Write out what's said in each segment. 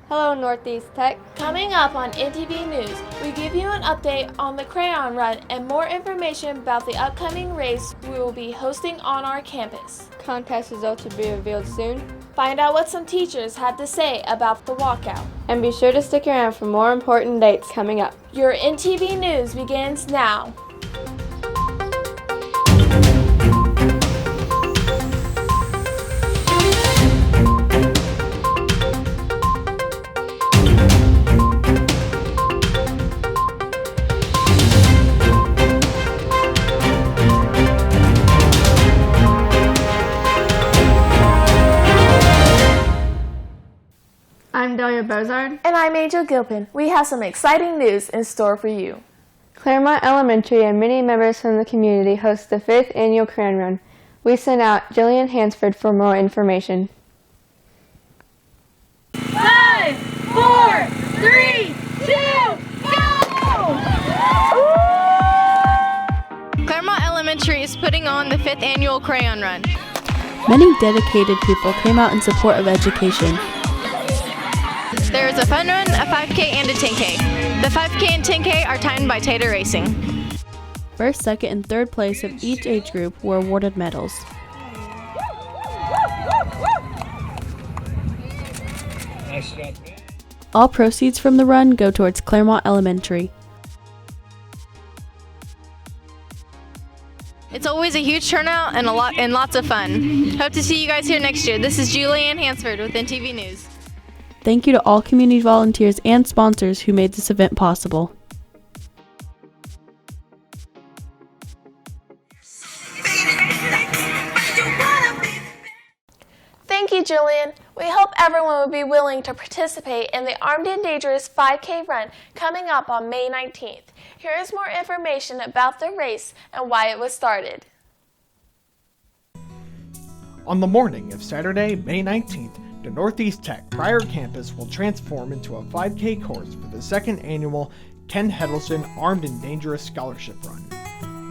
Hello, Northeast Tech. Coming up on NTV News, we give you an update on the Crayon Run and more information about the upcoming race we will be hosting on our campus. Contest results will be revealed soon. Find out what some teachers had to say about the walkout. And be sure to stick around for more important dates coming up. Your NTV News begins now. I'm Delia Bozard. And I'm Angel Gilpin. We have some exciting news in store for you. Claremont Elementary and many members from the community host the 5th annual Crayon Run. We sent out Jillian Hansford for more information. 5, 4, 3, 2, go! Claremont Elementary is putting on the 5th annual Crayon Run. Many dedicated people came out in support of education. There is a fun run, a 5K, and a 10K. The 5K and 10K are timed by Tater Racing. First, second, and third place of each age group were awarded medals. All proceeds from the run go towards Claremont Elementary. It's always a huge turnout and lots of fun. Hope to see you guys here next year. This is Julianne Hansford with NTV News. Thank you to all community volunteers and sponsors who made this event possible. Thank you, Jillian. We hope everyone will be willing to participate in the Armed and Dangerous 5K run coming up on May 19th. Here is more information about the race and why it was started. On the morning of Saturday, May 19th, the Northeast Tech-Pryor campus will transform into a 5K course for the second annual Ken Heddleston Armed and Dangerous Scholarship Run.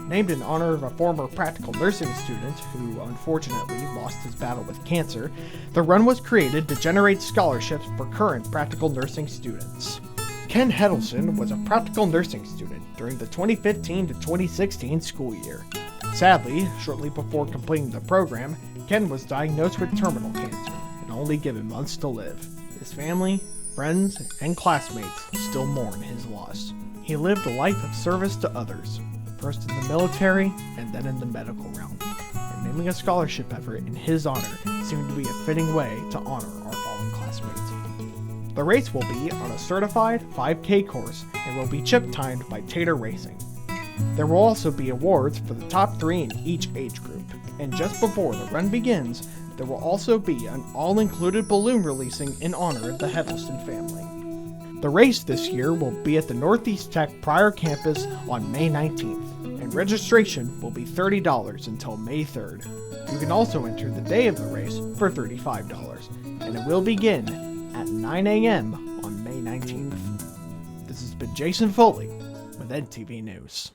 Named in honor of a former practical nursing student who unfortunately lost his battle with cancer, the run was created to generate scholarships for current practical nursing students. Ken Heddleston was a practical nursing student during the 2015 to 2016 school year. Sadly, shortly before completing the program, Ken was diagnosed with terminal cancer and only given months to live. His family, friends, and classmates still mourn his loss. He lived a life of service to others, first in the military and then in the medical realm, and naming a scholarship effort in his honor seemed to be a fitting way to honor our fallen classmates. The race will be on a certified 5K course and will be chip-timed by Tater Racing. There will also be awards for the top 3 in each age group, and just before the run begins, there will also be an all-included balloon releasing in honor of the Heddleston family. The race this year will be at the Northeast Tech-Pryor campus on May 19th, and registration will be $30 until May 3rd. You can also enter the day of the race for $35, and it will begin at 9 a.m. on May 19th. This has been Jason Foley with NTV News.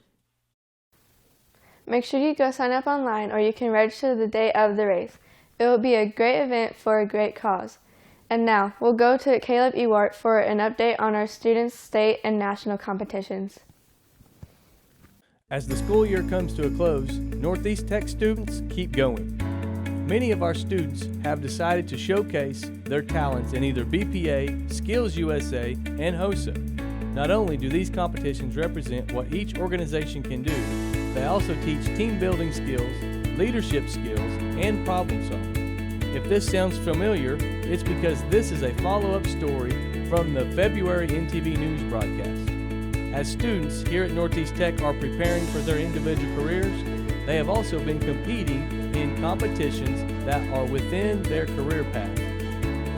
Make sure you go sign up online or you can register the day of the race. It will be a great event for a great cause. And now, we'll go to Caleb Ewart for an update on our students' state and national competitions. As the school year comes to a close, Northeast Tech students keep going. Many of our students have decided to showcase their talents in either BPA, Skills USA, and HOSA. Not only do these competitions represent what each organization can do, they also teach team building skills, leadership skills, and problem solving. If this sounds familiar, it's because this is a follow-up story from the February NTV News broadcast. As students here at Northeast Tech are preparing for their individual careers, they have also been competing in competitions that are within their career path.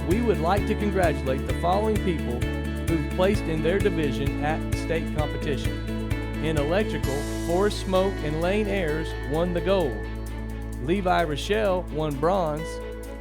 We would like to congratulate the following people who've placed in their division at state competition. In electrical, Forrest Smoke and Lane Ayers won the gold. Levi Rochelle won bronze.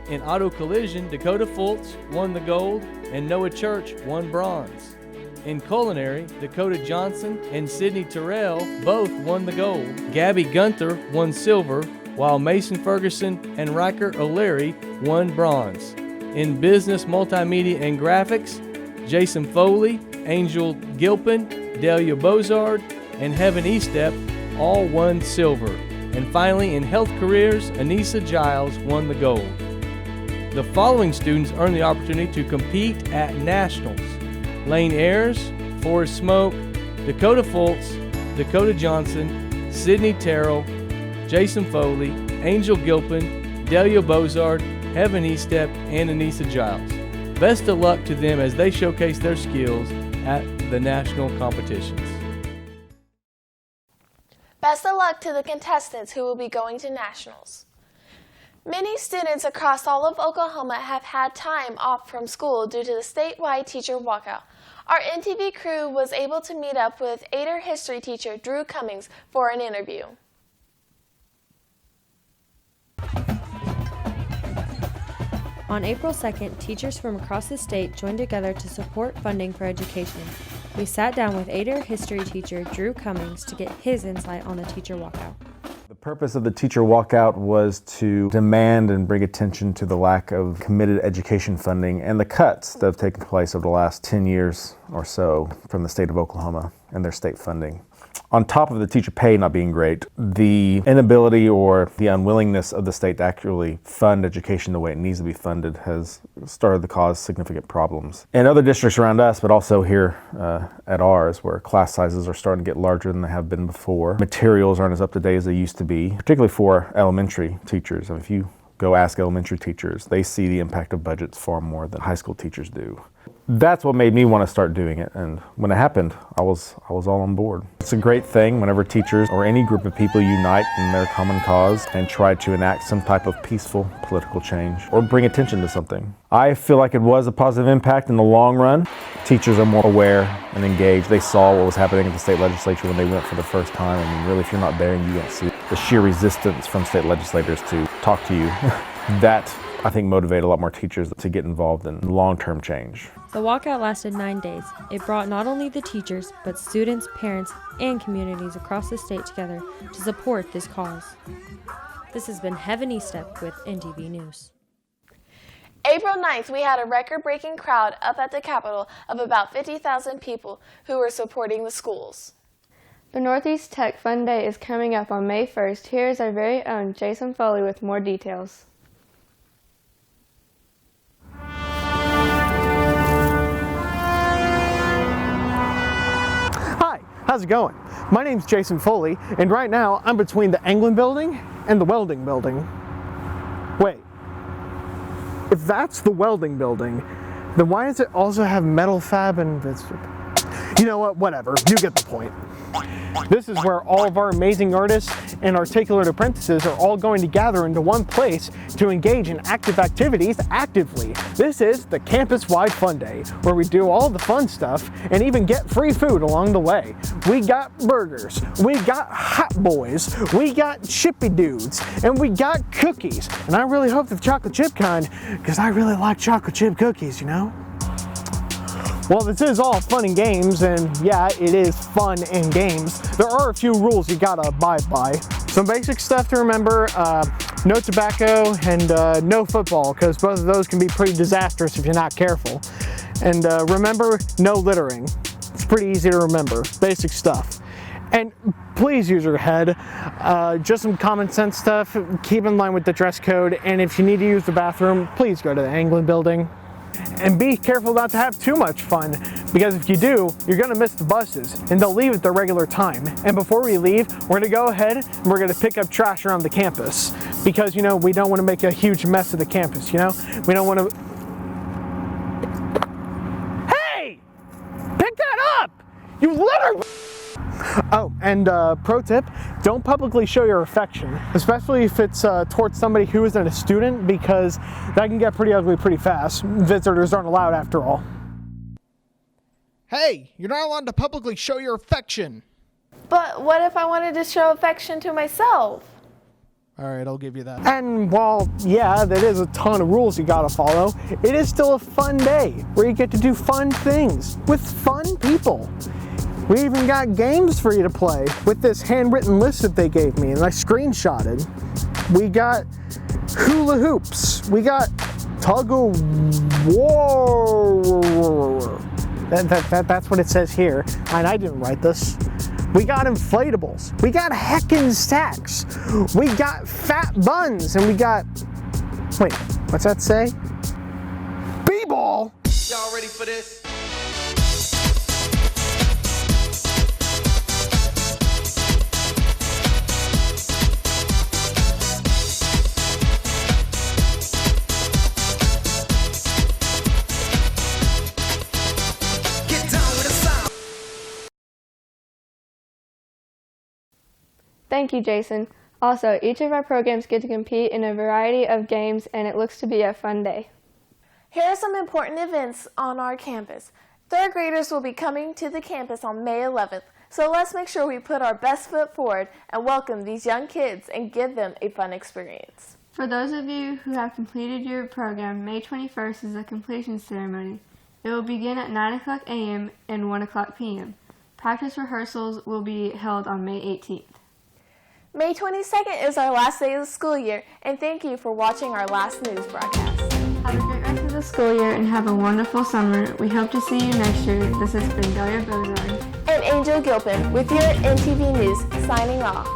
In auto collision, Dakota Fultz won the gold and Noah Church won bronze. In culinary, Dakota Johnson and Sydney Terrell both won the gold. Gabby Gunther won silver, while Mason Ferguson and Riker O'Leary won bronze. In business, multimedia, and graphics, Jason Foley, Angel Gilpin, Delia Bozard, and Heaven Estep all won silver. And finally, in health careers, Anissa Giles won the gold. The following students earned the opportunity to compete at nationals: Lane Ayers, Forrest Smoke, Dakota Fultz, Dakota Johnson, Sydney Terrell, Jason Foley, Angel Gilpin, Delia Bozard, Heaven Estep, and Anissa Giles. Best of luck to them as they showcase their skills at the national competitions. Best of luck to the contestants who will be going to nationals. Many students across all of Oklahoma have had time off from school due to the statewide teacher walkout. Our NTV crew was able to meet up with Adair history teacher Drew Cummings for an interview. On April 2nd, teachers from across the state joined together to support funding for education. We sat down with Adair history teacher Drew Cummings to get his insight on the teacher walkout. The purpose of the teacher walkout was to demand and bring attention to the lack of committed education funding and the cuts that have taken place over the last 10 years or so from the state of Oklahoma and their state funding. On top of the teacher pay not being great, the inability or the unwillingness of the state to actually fund education the way it needs to be funded has started to cause significant problems. In other districts around us, but also here at ours, where class sizes are starting to get larger than they have been before. Materials aren't as up to date as they used to be, particularly for elementary teachers. I mean, if you go ask elementary teachers, they see the impact of budgets far more than high school teachers do. That's what made me want to start doing it, and when it happened, I was all on board. It's a great thing whenever teachers or any group of people unite in their common cause and try to enact some type of peaceful political change or bring attention to something. I feel like it was a positive impact in the long run. Teachers are more aware and engaged. They saw what was happening at the state legislature when they went for the first time. I mean, really, if you're not there and you don't see the sheer resistance from state legislators to talk to you, that I think motivated a lot more teachers to get involved in long-term change. The walkout lasted 9 days. It brought not only the teachers, but students, parents, and communities across the state together to support this cause. This has been Heaven Estep with NTV News. April 9th, we had a record-breaking crowd up at the Capitol of about 50,000 people who were supporting the schools. The Northeast Tech Fun Day is coming up on May 1st. Here is our very own Jason Foley with more details. How's it going? My name's Jason Foley, and right now I'm between the Anglin building and the welding building. Wait, if that's the welding building, then why does it also have metal fab and... You know what, whatever, you get the point. This is where all of our amazing artists and articulate apprentices are all going to gather into one place to engage in active activities actively. This is the campus-wide Fun Day, where we do all the fun stuff and even get free food along the way. We got burgers, we got hot boys, we got chippy dudes, and we got cookies. And I really hope the chocolate chip kind, because I really like chocolate chip cookies, you know? Well, this is all fun and games, and yeah, it is fun and games. There are a few rules you gotta abide by. Some basic stuff to remember, no tobacco and no football, because both of those can be pretty disastrous if you're not careful. And remember, no littering. It's pretty easy to remember, basic stuff. And please use your head, just some common sense stuff, keep in line with the dress code, and if you need to use the bathroom, please go to the Anglin building. And be careful not to have too much fun, because if you do, you're gonna miss the buses, and they'll leave at their regular time. And before we leave, we're gonna go ahead and we're gonna pick up trash around the campus, because, you know, we don't wanna make a huge mess of the campus, you know? We don't wanna... Hey! Pick that up! You litter... Oh, and pro tip, don't publicly show your affection, especially if it's towards somebody who isn't a student, because that can get pretty ugly pretty fast. Visitors aren't allowed after all. Hey, you're not allowed to publicly show your affection. But what if I wanted to show affection to myself? All right, I'll give you that. And while, yeah, that is a ton of rules you gotta follow, it is still a fun day where you get to do fun things with fun people. We even got games for you to play with this handwritten list that they gave me and I screenshotted. We got hula hoops. We got tug of war. That's what it says here, and I didn't write this. We got inflatables. We got heckin' stacks. We got fat buns, and we got, wait, what's that say? B-ball. Y'all ready for this? Thank you, Jason. Also, each of our programs get to compete in a variety of games, and it looks to be a fun day. Here are some important events on our campus. Third graders will be coming to the campus on May 11th, so let's make sure we put our best foot forward and welcome these young kids and give them a fun experience. For those of you who have completed your program, May 21st is the completion ceremony. It will begin at 9 o'clock a.m. and 1 o'clock p.m. Practice rehearsals will be held on May 18th. May 22nd is our last day of the school year, and thank you for watching our last news broadcast. Have a great rest of the school year and have a wonderful summer. We hope to see you next year. This has been Delia Bozard and Angel Gilpin with your NTV News, signing off.